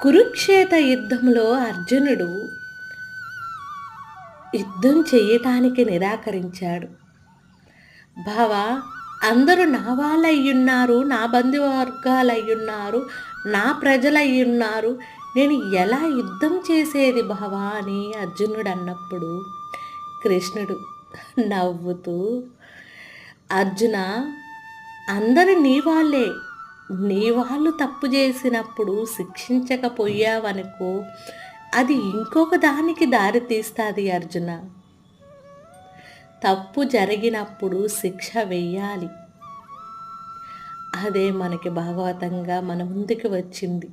కురుక్షేత్ర యుద్ధంలో అర్జునుడు యుద్ధం చేయటానికి నిరాకరించాడు. బావా, అందరూ నా వాళ్ళయ్యున్నారు, నా బంధువర్గాలయ్యున్నారు, నా ప్రజలయ్యున్నారు, నేను ఎలా యుద్ధం చేసేది బావా అని అర్జునుడు అన్నప్పుడు కృష్ణుడు నవ్వుతూ, అర్జున, అందరూ నీ వాళ్ళే, నీ వాళ్ళు తప్పు చేసినప్పుడు శిక్షించకపోయావనుకో, అది ఇంకొక దానికి దారి తీస్తుంది అర్జున. తప్పు జరిగినప్పుడు శిక్ష వెయ్యాలి. అదే మనకి భాగవతంగా మన ముందుకు వచ్చింది.